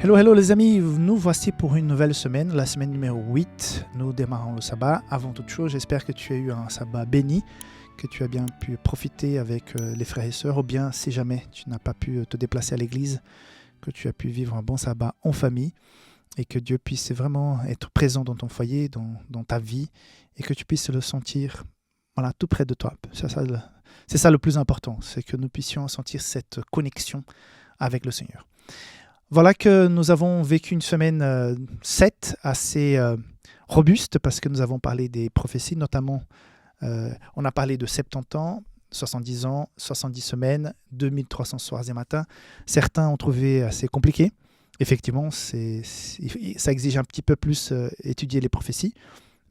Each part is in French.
Hello, hello les amis, nous voici pour une nouvelle semaine, la semaine numéro 8. Nous démarrons le sabbat. Avant toute chose, j'espère que tu as eu un sabbat béni, que tu as bien pu profiter avec les frères et sœurs, ou bien si jamais tu n'as pas pu te déplacer à l'église, que tu as pu vivre un bon sabbat en famille et que Dieu puisse vraiment être présent dans ton foyer, dans ta vie et que tu puisses le sentir tout près de toi. C'est ça le plus important, c'est que nous puissions sentir cette connexion avec le Seigneur. Voilà que nous avons vécu une semaine 7 assez robuste parce que nous avons parlé des prophéties, notamment on a parlé de 70 ans, 70 ans, 70 semaines, 2300 soirs et matins. Certains ont trouvé assez compliqué. Effectivement, ça exige un petit peu plus étudier les prophéties,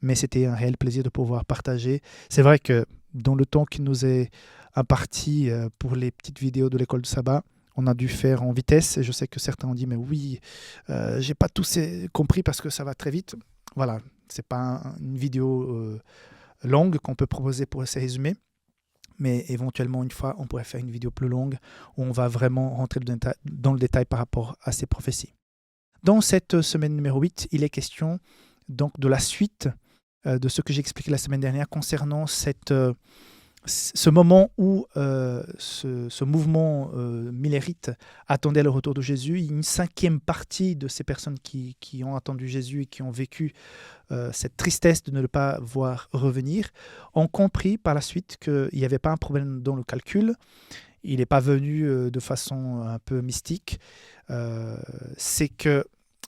mais c'était un réel plaisir de pouvoir partager. C'est vrai que dans le temps qui nous est imparti pour les petites vidéos de l'école du sabbat, on a dû faire en vitesse. Et je sais que certains ont dit, mais oui, j'ai pas tout compris parce que ça va très vite. Voilà, c'est pas une vidéo longue qu'on peut proposer pour ces résumés. Mais éventuellement, une fois, on pourrait faire une vidéo plus longue où on va vraiment rentrer dans le détail par rapport à ces prophéties. Dans cette semaine numéro 8, il est question donc de la suite de ce que j'ai expliqué la semaine dernière concernant ce moment où ce mouvement millérite attendait le retour de Jésus. Une cinquième partie de ces personnes qui ont attendu Jésus et qui ont vécu cette tristesse de ne le pas voir revenir ont compris par la suite qu'il n'y avait pas un problème dans le calcul. Il n'est pas venu de façon un peu mystique. C'est que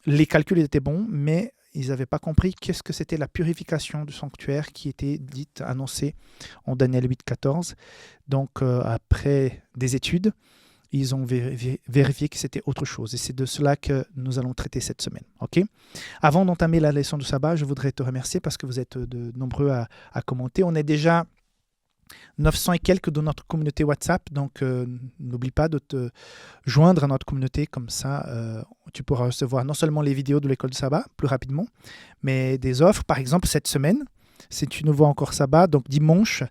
les calculs étaient bons, mais ils n'avaient pas compris qu'est-ce que c'était la purification du sanctuaire qui était dite, annoncée en Daniel 8,14. Donc, après des études, ils ont vérifié que c'était autre chose. Et c'est de cela que nous allons traiter cette semaine. Okay? Avant d'entamer la leçon du sabbat, je voudrais te remercier parce que vous êtes nombreux à commenter. On est déjà 900 et quelques dans notre communauté WhatsApp, donc n'oublie pas de te joindre à notre communauté, comme ça tu pourras recevoir non seulement les vidéos de l'école du sabbat plus rapidement, mais des offres. Par exemple, cette semaine, si tu ne vois encore sabbat, donc dimanche,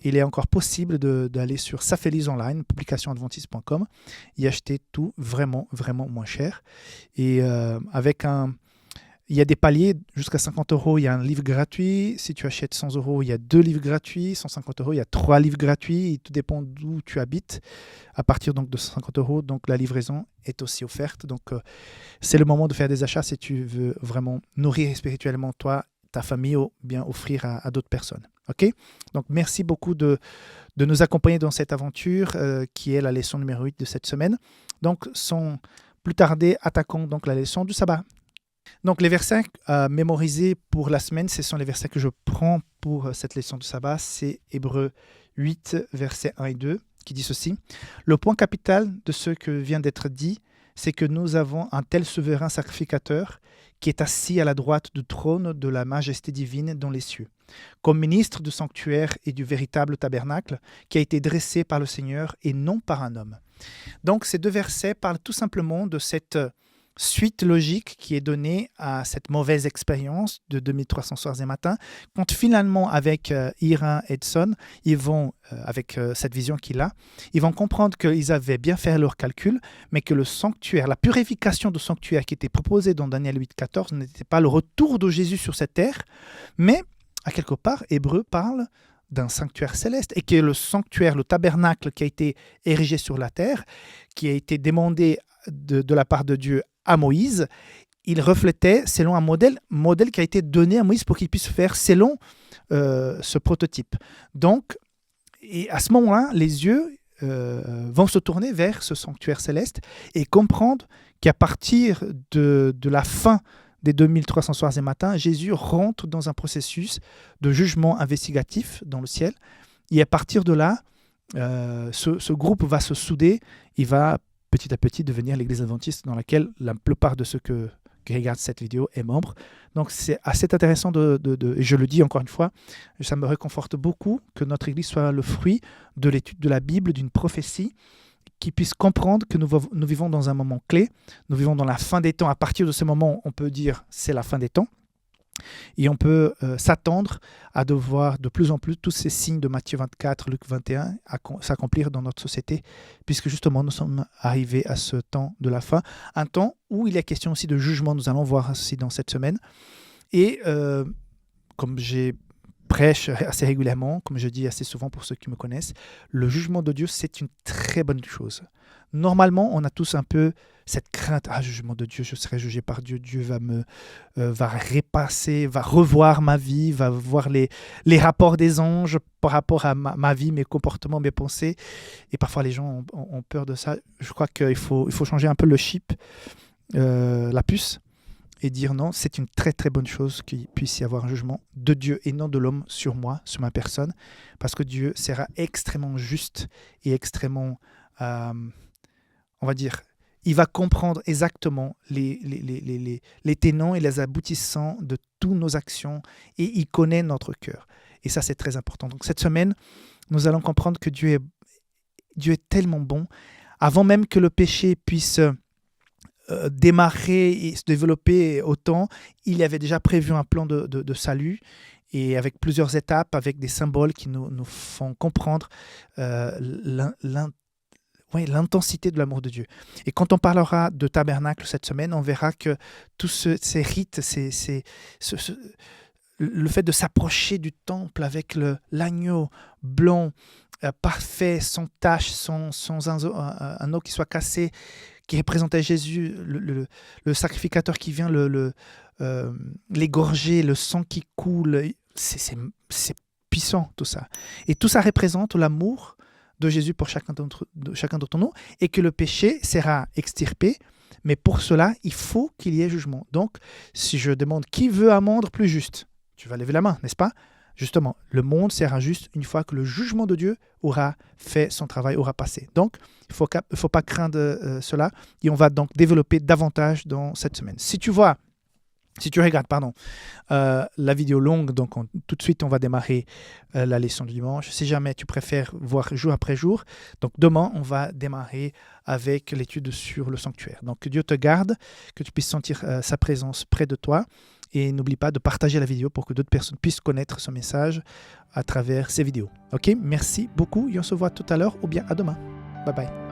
il est encore possible d'aller sur Safeliz Online, publicationadventiste.com, y acheter tout vraiment, vraiment moins cher. Et il y a des paliers, jusqu'à 50 €, il y a un livre gratuit. Si tu achètes 100 €, il y a 2 livres gratuits. 150 €, il y a 3 livres gratuits. Tout dépend d'où tu habites. À partir donc de 150 €, donc la livraison est aussi offerte. Donc c'est le moment de faire des achats si tu veux vraiment nourrir spirituellement toi, ta famille, ou bien offrir à d'autres personnes. Okay? Donc merci beaucoup de nous accompagner dans cette aventure qui est la leçon numéro 8 de cette semaine. Donc sans plus tarder, attaquons donc la leçon du sabbat. Donc les versets mémorisés pour la semaine, ce sont les versets que je prends pour cette leçon du sabbat. C'est Hébreux 8, versets 1 et 2, qui dit ceci. Le point capital de ce que vient d'être dit, c'est que nous avons un tel souverain sacrificateur qui est assis à la droite du trône de la majesté divine dans les cieux, comme ministre du sanctuaire et du véritable tabernacle qui a été dressé par le Seigneur et non par un homme. Donc ces deux versets parlent tout simplement de cette suite logique qui est donnée à cette mauvaise expérience de 2300 soirs et matins, quand finalement avec Ira Edson, ils vont, avec cette vision qu'il a, ils vont comprendre qu'ils avaient bien fait leurs calculs, mais que le sanctuaire, la purification du sanctuaire qui était proposée dans Daniel 8,14 n'était pas le retour de Jésus sur cette terre, mais à quelque part, Hébreu parle d'un sanctuaire céleste et que le sanctuaire, le tabernacle qui a été érigé sur la terre, qui a été demandé de la part de Dieu à Moïse, il reflétait selon un modèle qui a été donné à Moïse pour qu'il puisse faire selon ce prototype. Donc, et à ce moment-là, les yeux vont se tourner vers ce sanctuaire céleste et comprendre qu'à partir de la fin des 2300 soirs et matins, Jésus rentre dans un processus de jugement investigatif dans le ciel. Et à partir de là, ce groupe va se souder, il va petit à petit devenir l'église adventiste dans laquelle la plupart de ceux qui regardent cette vidéo est membre. Donc c'est assez intéressant et je le dis encore une fois, ça me réconforte beaucoup que notre église soit le fruit de l'étude de la Bible, d'une prophétie, qui puisse comprendre que nous vivons dans un moment clé, nous vivons dans la fin des temps. À partir de ce moment, on peut dire c'est la fin des temps. Et on peut s'attendre à de voir de plus en plus tous ces signes de Matthieu 24, Luc 21 s'accomplir dans notre société, puisque justement nous sommes arrivés à ce temps de la fin, un temps où il est question aussi de jugement, nous allons voir aussi dans cette semaine. Et comme j'ai prêche assez régulièrement, comme je dis assez souvent pour ceux qui me connaissent, le jugement de Dieu, c'est une très bonne chose. Normalement, on a tous un peu cette crainte, jugement de Dieu, je serai jugé par Dieu, Dieu va me va repasser, va revoir ma vie, va voir les rapports des anges par rapport à ma vie, mes comportements, mes pensées. Et parfois, les gens ont peur de ça. Je crois qu'il faut changer un peu le chip, la puce, et dire non, c'est une très très bonne chose qu'il puisse y avoir un jugement de Dieu et non de l'homme sur moi, sur ma personne, parce que Dieu sera extrêmement juste et extrêmement, on va dire, il va comprendre exactement les tenants et les aboutissants de toutes nos actions et il connaît notre cœur. Et ça, c'est très important. Donc cette semaine, nous allons comprendre que Dieu est tellement bon. Avant même que le péché puisse démarrer et se développer autant, il avait déjà prévu un plan de salut et avec plusieurs étapes, avec des symboles qui nous font comprendre l'intensité de l'amour de Dieu. Et quand on parlera de tabernacle cette semaine, on verra que tous ces rites, le fait de s'approcher du temple avec l'agneau blanc, parfait, sans tache, sans un os qui soit cassé, qui représentait Jésus, le sacrificateur qui vient l'égorger, le sang qui coule. C'est puissant tout ça. Et tout ça représente l'amour de Jésus pour chacun d'entre nous et que le péché sera extirpé. Mais pour cela, il faut qu'il y ait jugement. Donc, si je demande qui veut un monde plus juste, tu vas lever la main, n'est-ce pas? Justement, le monde sera juste une fois que le jugement de Dieu aura fait son travail, aura passé. Donc, il ne faut pas craindre cela. Et on va donc développer davantage dans cette semaine. Si tu regardes la vidéo longue, donc tout de suite, on va démarrer la leçon du dimanche. Si jamais tu préfères voir jour après jour, donc demain, on va démarrer avec l'étude sur le sanctuaire. Donc, que Dieu te garde, que tu puisses sentir sa présence près de toi. Et n'oublie pas de partager la vidéo pour que d'autres personnes puissent connaître ce message à travers ces vidéos. Ok, merci beaucoup et on se voit tout à l'heure ou bien à demain. Bye bye.